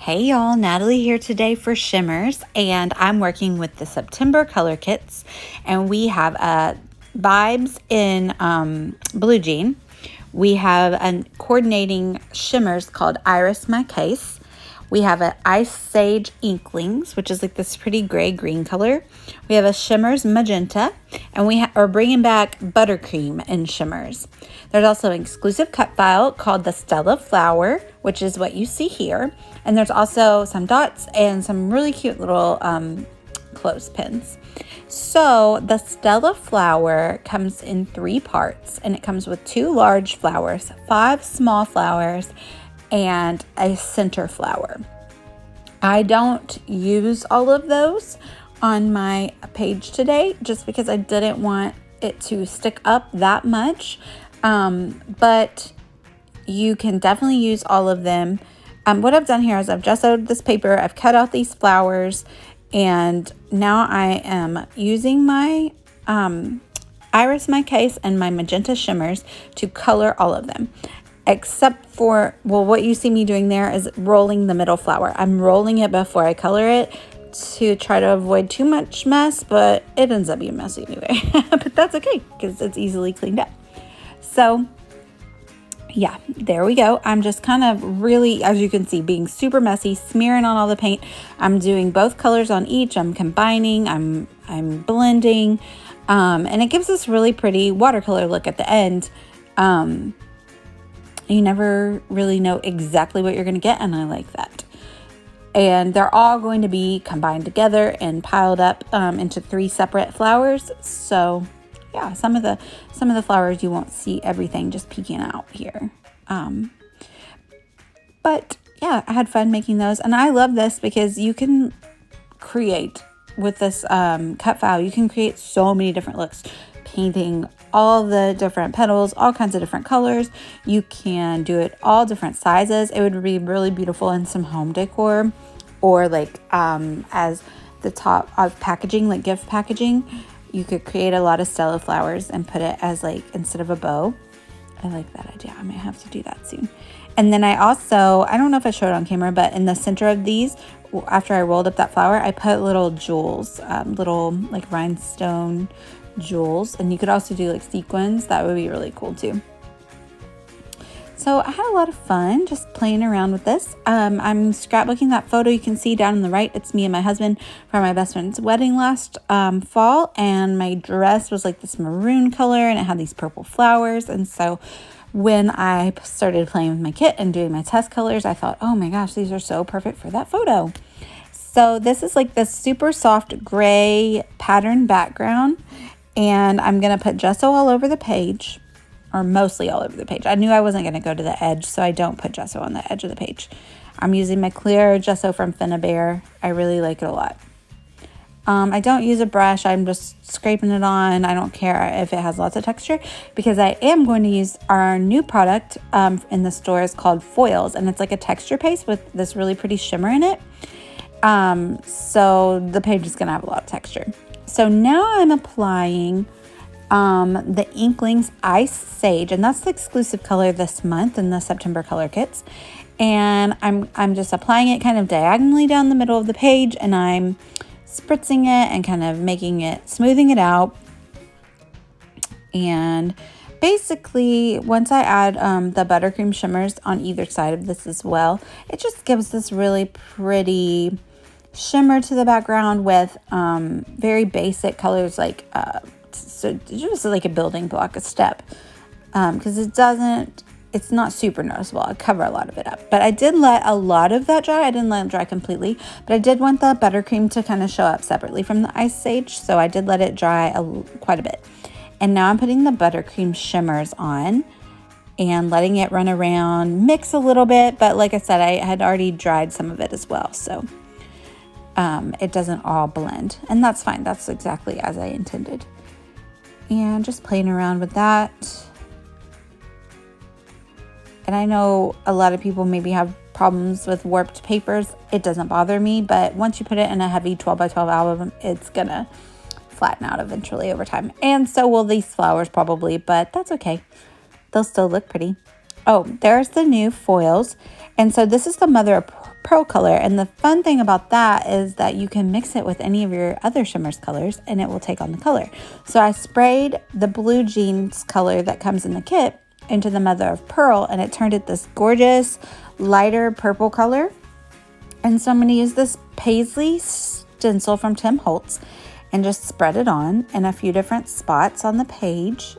Hey y'all, Natalie here today for Shimmers, and I'm working with the September color kits, and we have Vibes in Blue Jean. We have a coordinating shimmers called Iris My Case. We have an Ice Sage Inklings, which is like this pretty gray-green color. We have a Shimmers Magenta, and we are bringing back Buttercream in Shimmers. There's also an exclusive cut file called the Stella Flower, which is what you see here. And there's also some dots and some really cute little clothespins. So the Stella Flower comes in 3 parts, and it comes with 2 large flowers, 5 small flowers, and a center flower. I don't use all of those on my page today just because I didn't want it to stick up that much, but you can definitely use all of them. What I've done here is I've gessoed this paper, I've cut out these flowers, and now I am using my Iris My Case and my Magenta Shimmers to color all of them. Except for, well, what you see me doing there is rolling the middle flower. I'm rolling it before I color it to try to avoid too much mess, but it ends up being messy anyway. But that's okay because it's easily cleaned up. So yeah, there we go. I'm just kind of really, as you can see, being super messy, smearing on all the paint. I'm doing both colors on each. I'm combining, I'm blending, and it gives this really pretty watercolor look at the end. You never really know exactly what you're going to get, and I like that. And they're all going to be combined together and piled up into 3 separate flowers. So yeah, some of the flowers you won't see everything just peeking out here. But yeah, I had fun making those, and I love this because you can create with this cut file. You can create so many different looks, painting all the different petals, all kinds of different colors. You can do it all different sizes. It would be really beautiful in some home decor, or like as the top of packaging, like gift packaging. You could create a lot of Stella flowers and put it as like instead of a bow. I like that idea. I might have to do that soon. And then I also, I don't know if I showed it on camera, but in the center of these, after I rolled up that flower, I put little jewels, little like rhinestone jewels, and you could also do like sequins. That would be really cool too. So I had a lot of fun just playing around with this. I'm scrapbooking that photo you can see down on the right. It's me and my husband for my best friend's wedding last fall, and my dress was like this maroon color, and it had these purple flowers. And so when I started playing with my kit and doing my test colors, I thought, oh my gosh, these are so perfect for that photo. So this is like this super soft gray pattern background, and I'm going to put gesso all over the page, or mostly all over the page. I knew I wasn't going to go to the edge, so I don't put gesso on the edge of the page. I'm using my clear gesso from Finnabair. I really like it a lot. I don't use a brush. I'm just scraping it on. I don't care if it has lots of texture, because I am going to use our new product in the store. Is called Foils, and it's like a texture paste with this really pretty shimmer in it. So the page is going to have a lot of texture. So now I'm applying the Inklings Ice Sage, and that's the exclusive color this month in the September color kits. And I'm just applying it kind of diagonally down the middle of the page, and I'm spritzing it and kind of making it, smoothing it out. And basically, once I add the buttercream shimmers on either side of this as well, it just gives this really pretty shimmer to the background with very basic colors, like so just like a building block, a step, because it's not super noticeable. I cover a lot of it up, but I did let a lot of that dry. I didn't let it dry completely, but I did want the buttercream to kind of show up separately from the Ice Sage, so I did let it dry quite a bit. And now I'm putting the buttercream shimmers on and letting it run around, mix a little bit, but like I said, I had already dried some of it as well, so it doesn't all blend, and that's fine. That's exactly as I intended. And just playing around with that. And I know a lot of people maybe have problems with warped papers. It doesn't bother me, but once you put it in a heavy 12 by 12 album, it's gonna flatten out eventually over time. And so will these flowers probably, but that's okay. They'll still look pretty. Oh, there's the new foils. And so this is the mother of pearl color. And the fun thing about that is that you can mix it with any of your other Shimmers colors and it will take on the color. So I sprayed the blue jeans color that comes in the kit into the mother of pearl, and it turned it this gorgeous lighter purple color. And so I'm going to use this paisley stencil from Tim Holtz and just spread it on in a few different spots on the page.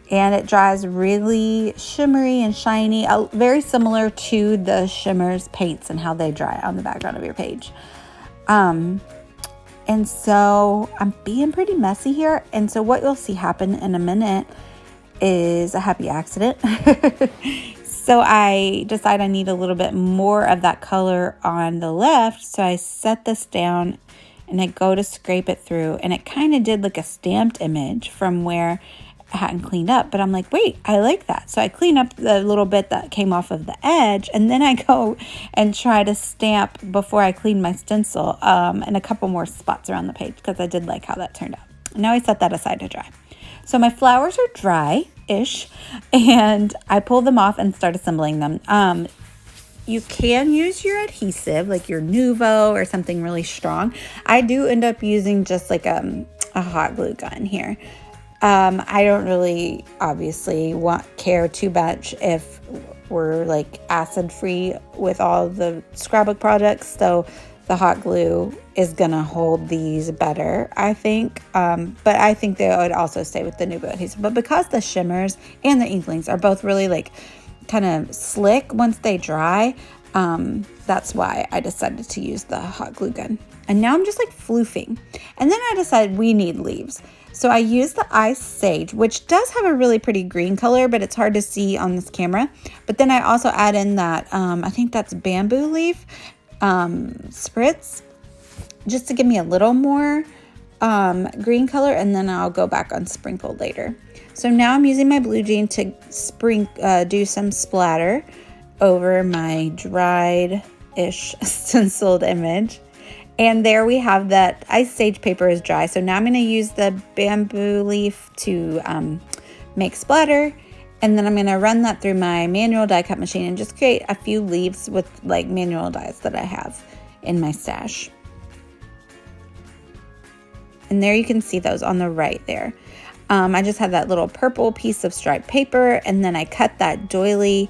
And it dries really shimmery and shiny, very similar to the Shimmers paints and how they dry on the background of your page. And so I'm being pretty messy here. And so what you'll see happen in a minute is a happy accident. So I decide I need a little bit more of that color on the left. So I set this down and I go to scrape it through, and it kind of did like a stamped image from where I hadn't cleaned up, but I'm like, wait, I like that. So I clean up the little bit that came off of the edge, and then I go and try to stamp before I clean my stencil in a couple more spots around the page because I did like how that turned out. Now I set that aside to dry. So my flowers are dry-ish, and I pull them off and start assembling them. You can use your adhesive, like your Nuvo or something really strong. I do end up using just like a hot glue gun here. I don't really obviously care too much if we're like acid free with all the scrapbook projects. So the hot glue is gonna hold these better, I think. But I think they would also stay with the Nuvo adhesive. But because the Shimmers and the Inklings are both really like kind of slick once they dry, that's why I decided to use the hot glue gun. And now I'm just like floofing. And then I decided we need leaves. So I used the Ice Sage, which does have a really pretty green color, but it's hard to see on this camera. But then I also add in that, I think that's bamboo leaf spritz, just to give me a little more green color, and then I'll go back on sprinkle later. So now I'm using my blue jean to do some splatter over my dried-ish stenciled image. And there we have that Ice Sage paper is dry. So now I'm going to use the bamboo leaf to make splatter. And then I'm going to run that through my manual die cut machine and just create a few leaves with like manual dies that I have in my stash. And there you can see those on the right there. I just have that little purple piece of striped paper, and then I cut that doily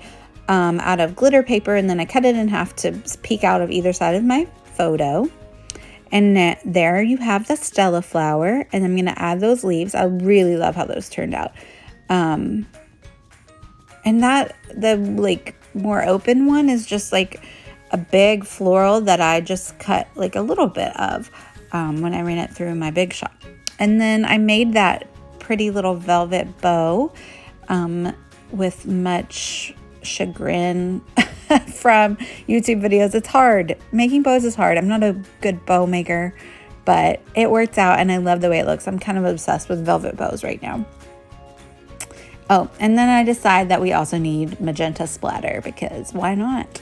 out of glitter paper, and then I cut it in half to peek out of either side of my photo. And there you have the Stella flower, and I'm going to add those leaves. I really love how those turned out. And that, the like more open one is just like a big floral that I just cut like a little bit of when I ran it through my Big Shop. And then I made that pretty little velvet bow with much chagrin from YouTube videos. It's hard. Making bows is hard. I'm not a good bow maker, but it worked out and I love the way it looks. I'm kind of obsessed with velvet bows right now. Oh, and then I decide that we also need magenta splatter because why not?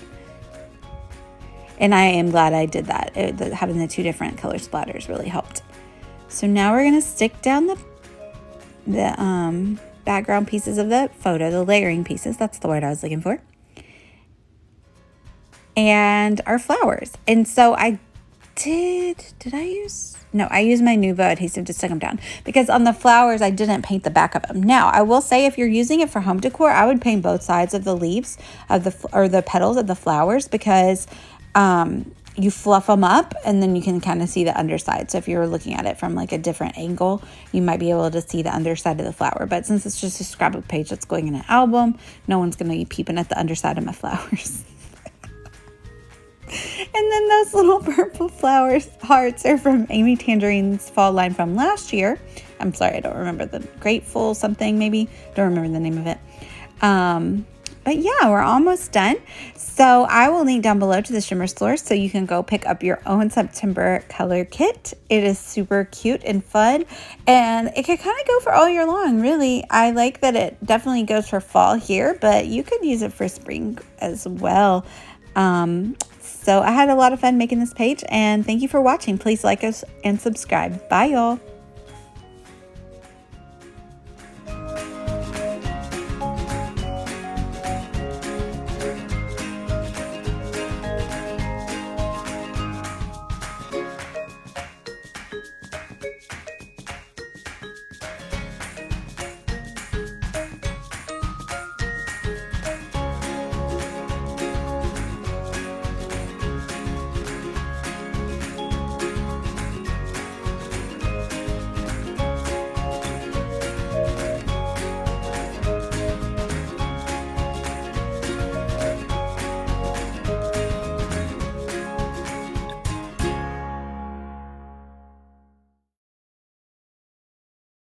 And I am glad I did that. Having the two different color splatters really helped. So now we're going to stick down the background pieces of the photo, the layering pieces. That's the word I was looking for. And our flowers. And so I used my Nuvo adhesive to stick them down because on the flowers, I didn't paint the back of them. Now, I will say if you're using it for home decor, I would paint both sides of the leaves of the petals of the flowers because you fluff them up and then you can kind of see the underside. So if you're looking at it from like a different angle, you might be able to see the underside of the flower. But since it's just a scrapbook page that's going in an album, no one's going to be peeping at the underside of my flowers. And then those little purple flowers hearts are from Amy Tangerine's fall line from last year. I'm sorry, I don't remember the Grateful something maybe. Don't remember the name of it. But yeah, we're almost done. So I will link down below to the shimmer store so you can go pick up your own September color kit. It is super cute and fun, and it can kind of go for all year long, really. I like that it definitely goes for fall here, but you could use it for spring as well. So I had a lot of fun making this page, and thank you for watching. Please like us and subscribe. Bye, y'all.